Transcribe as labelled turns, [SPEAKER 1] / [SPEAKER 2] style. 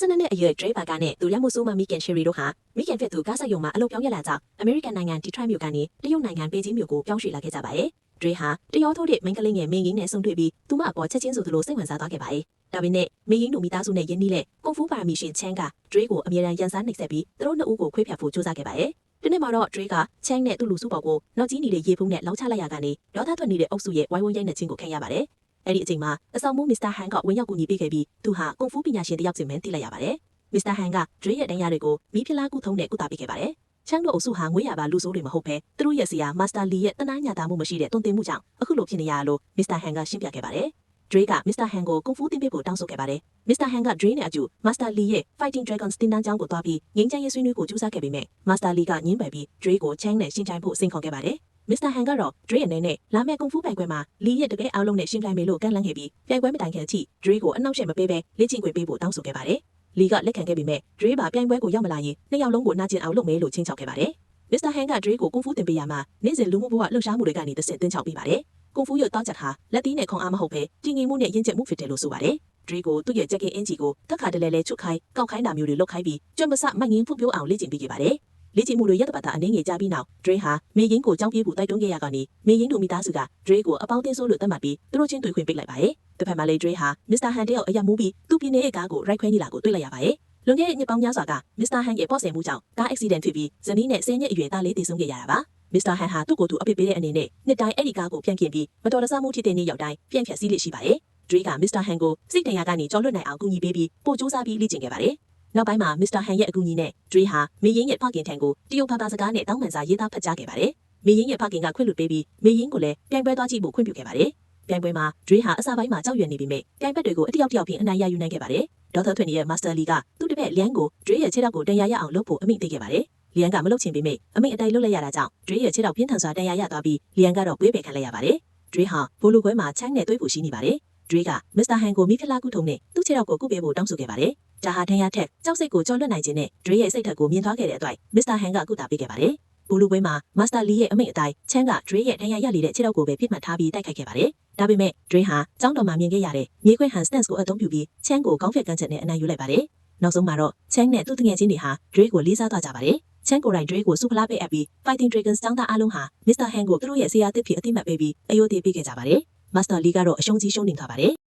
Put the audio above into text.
[SPEAKER 1] 12 နှစ်အရွယ် Dre ဘာကနဲ့သူလက်မှုဆိုးမမိခင်ရှယ်ရီတို့ဟာမိခင်ဖြစ်သူကားဆက်ယုံမှာအလုပ်ပြောင်းရလာကြောင်းအမေရိကန်နိုင်ငံဒီထရိုက်မြို့ကနေတရုတ်နိုင်ငံပေကျင်းမြို့ကိုပြောင်းရွှေ့လာခဲ့ကြပါတယ်။ Dre ဟာတရောထိုးတဲ့မိန်းကလေးငယ်မင်းကြီးနဲ့ဆုံတွေ့ပြီးသူမအပေါ်ချက်ချင်းဆိုသလိုစိတ်ဝင်စားသွားခဲ့ပါတယ်။ဒါပေမဲ့မင်းကြီးတို့မိသားစုနဲ့ယင်းနှီးလက်ကွန်ဖူးပါရမီရှင်ချန်က Dre ကိုအမြဲတမ်းရန်စားနှိပ်စက်ပြီးသူတို့နှစ်ဦးကိုခွေးဖြတ်ဖို့ကြိုးစားခဲ့ပါတယ်။ဒီနေ့မှာတော့ Dre ကချန်နဲ့သူ့လူစုပေါ်ကိုနောက်ကြီးနေတဲ့ရေဖုံးနဲ့လောင်းချလိုက်ရကနေဒေါသထွက်နေတဲ့အုပ်စုရဲ့ဝိုင်းဝန်းရိုက်နှက်ခြင်းကိုခံရပါတယ်။အဲ့ဒီအချိန်မှာအဆောင်မှု Mr. Han ကဝင်ရောက်ကူညီပေးခဲ့ပြီးသူဟာကွန်ဖူးပညာရှင်တစ်ယောက်စီမံသိလိုက်ရပါတယ်။ Mr. Han က Dre ရဲ့တရားတွေကိုမီးဖြစ်လားကုထုံးနဲ့ကုသပေးခဲ့ပါတယ်။ချန်တို့အုပ်စုဟာငွေရပါလူဆိုးတွေမဟုတ်ဘဲသူတို့ရဲ့ဆရာ Master Lee ရဲ့တနာညာတာမှုမရှိတဲ့တွင်တင်မှုကြောင့်အခုလိုဖြစ်နေရလို့ Mr. Han ကရှင်းပြခဲ့ပါတယ်။ Dre က Mr. Han ကိုကွန်ဖူးသင်ပေးဖို့တောင်းဆိုခဲ့ပါတယ်။ Mr. Han က Dre နဲ့အတူ Master Lee ရဲ့ Fighting Dragons တင်တန်းကျောင်းကိုသွားပြီးငိမ့်ချမ်းရေးဆွေးနွေးကိုကြိုးစားခဲ့ပေမဲ့ Master Lee ကညှင်းပယ်ပြီး Dre ကိုချန်နဲ့ရှင်းချိုင်းဖို့စိန်ခေါ်ခဲ့ပါတယ်။ Mr. Han ကတော့ Dre အနေနဲ့လာမယ့်ကွန်ဖူးပြိုင်ပွဲမှာ Lee ရဲ့တကယ်အားလုံးနဲ့ရှင်းပြိုင်မယ်လို့ကန့်လန့်ခဲ့ပြီးပြိုင်ပွဲမတိုင်ခင်အထိ Dre ကိုအနှောက်အယှက်မပေးဘဲလေ့ကျင့်ခွင့်ပေးဖို့တောင်းဆိုခဲ့ပါတယ်။ Lee ကလက်ခံခဲ့ပေမဲ့ Dre ပါပြိုင်ပွဲကိုရောက်မလာရင်နှစ်ယောက်လုံးကိုနာကျင်အောင်လုပ်မယ်လို့ချင်းချောက်ခဲ့ပါတယ်။ Mr. Han က Dre ကိုကွန်ဖူးသင်ပေးရမှာနေ့စဉ်လူမှုဘဝလှုပ်ရှားမှုတွေကနေတဆင့်သင်ချောက်ပေးပါတယ်။ကွန်ဖူးရုပ်တောက်ချက်ဟာလက်သီးနဲ့ခွန်အားမဟုတ်ဘဲတည်ငြိမ်မှုနဲ့ရင့်ကျက်မှုဖြစ်တယ်လို့ဆိုပါတယ်။ Dre ကိုသူ့ရဲ့ဂျက်ကင်အင်ဂျီကိုတက်ခါတလဲလဲချွတ်ခိုင်းကောက်ခိုင်းတာမျိုးတွေလုပ်ခိုင်းပြီးကျွမ်းမစမိုက်ငင်းဖုတ်ပြိုးအောင်လေ့ကျင့်ပေးခဲ့ပါတယ်။လေ့ကျင့်မှုတွေရက်တပတ်တာအနေငယ်ကြပြီးနောက် Dre ဟာမေရင်ကိုကြောင်းပြေးဖို့တိုက်တွန်းခဲ့ရကနေမေရင်တို့မိသားစုက Dre ကိုအပေါင်းအသင်းဆိုးလို့သတ်မှတ်ပြီးသူတို့ချင်းတွေ့ခွင့်ပေးလိုက်ပါတယ်။တစ်ဖက်မှာလေ Dre ဟာ Mr. Han တယောက်အရက်မူးပြီးသူ့ပြင်းနေတဲ့ကားကိုရိုက်ခွဲနေတာကိုတွေ့လိုက်ရပါတယ်။လွန်ခဲ့တဲ့နှစ်ပေါင်းများစွာက Mr. Han ရဲ့ပေါ့ဆယ်မှုကြောင့်ကား accident ဖြစ်ပြီးဇနီးနဲ့10နှစ်အရွယ်သားလေးတည်ဆုံးခဲ့ရတာပါ။ Mr. Han ဟာသူ့ကိုယ်သူအပြစ်ပေးတဲ့အနေနဲ့နှစ်တိုင်းအဲ့ဒီကားကိုပြန်ကျင်ပြီးမတော်တဆမှုဖြစ်တဲ့နေ့ရောက်တိုင်းပြန်ဖြတ်စည်းလိရှိပါတယ်။ Dre က Mr. Han ကိုစိတ်တရားကနေကြော်လွတ်နိုင်အောင်ကူညီပေးပြီးပို့စူးစမ်းပြီးလေ့ကျင့်ခဲ့ပါတယ်။နောက်ပိုင်းမှာ Mr. Han ရဲ့အကူအညီနဲ့ Dre ဟာမေရင်ရဲ့ဖခင်ထံကိုတရုတ်ဘာသာစကားနဲ့တောင်းပန်စာရေးသားဖတ်ကြားခဲ့ပါတယ်။မေရင်ရဲ့ဖခင်ကခွင့်လွှတ်ပေးပြီးမေရင်ကိုလည်းပြိုင်ပွဲသွားကြည့်ဖို့ခွင့်ပြုခဲ့ပါတယ်။ပြိုင်ပွဲမှာ Dre ဟာအစပိုင်းမှာကြောက်ရွံ့နေပေမဲ့ပြိုင်ဘက်တွေကိုအတယောက်တယောက်ဖြင့်အနိုင်ရယူနိုင်ခဲ့ပါတယ်။ဒေါသထွက်နေတဲ့ Master Lee ကသူ့တပည့်လျန်ကို Dre ရဲ့ခြေထောက်ကိုတန်ရာရအောင်လုပ်ဖို့အမိန့်ပေးခဲ့ပါတယ်။လျန်ကမလုပ်ချင်ပေမဲ့အမိန့်အတိုင်းလုပ်လိုက်ရတာကြောင့် Dre ရဲ့ခြေထောက်ပြင်းထန်စွာတန်ရာရသွားပြီးလျန်ကတော့ပွေးပယ်ခံလိုက်ရပါတယ်။ Dre ဟာဘိုလိုပွဲမှာချန်နဲ့တွေးဖို့ရှိနေပါတယ်။ Dre က Mr. Han ကိုမိဖလားကုထုံနဲ့သူ့ခြေထောက်ကိုကုပေးဖို့တောင်းဆိုခဲ့ပါတယ်။ဒါဟာဒဏ်ရာထက်ကြောက်စိတ်ကိုကြော်လွတ်နိုင်ခြင်းနဲ့ Dre ရဲ့စိတ်ဓာတ်ကိုမြင်သွားခဲ့တဲ့အတွက် Mr. Han ကကုသပေးခဲ့ပါတယ်။ဘိုလိုပွဲမှာ Master Lee ရဲ့အမိန့်အတိုင်းချန်က Dre ရဲ့ဒဏ်ရာရလေတဲ့ခြေထောက်ကိုပဲပြစ်မှတ်ထားပြီးတိုက်ခိုက်ခဲ့ပါတယ်။ဒါပေမဲ့ Dre ဟာကျောင်းတော်မှာမြင်ခဲ့ရတဲ့မြေခွဲဟန် stance ကိုအသုံးပြုပြီးချန်ကိုခေါင်းဖက်ကန်ချက်နဲ့အနိုင်ယူလိုက်ပါတယ်။နောက်ဆုံးမှာတော့ချန်နဲ့သူ့တငယ်ချင်းတွေဟာ Dre ကိုလေးစားသွားကြပါတယ်။ချန်ကိုယ်တိုင် Dre ကိုစုဖလားပေးအပ်ပြီး Fighting Dragons ကျောင်းသားအားလုံးဟာ Mr. Han ကိုသူတို့ရဲ့ဆရာသစ်ဖြစ်အသိမှတ်ပေးပြီးအယုဒ္ဓေပေးခဲ့ကြပါတယ်။ Master Lee ကတော့အရှုံးကြီးရှုံးနေထားပါတယ်။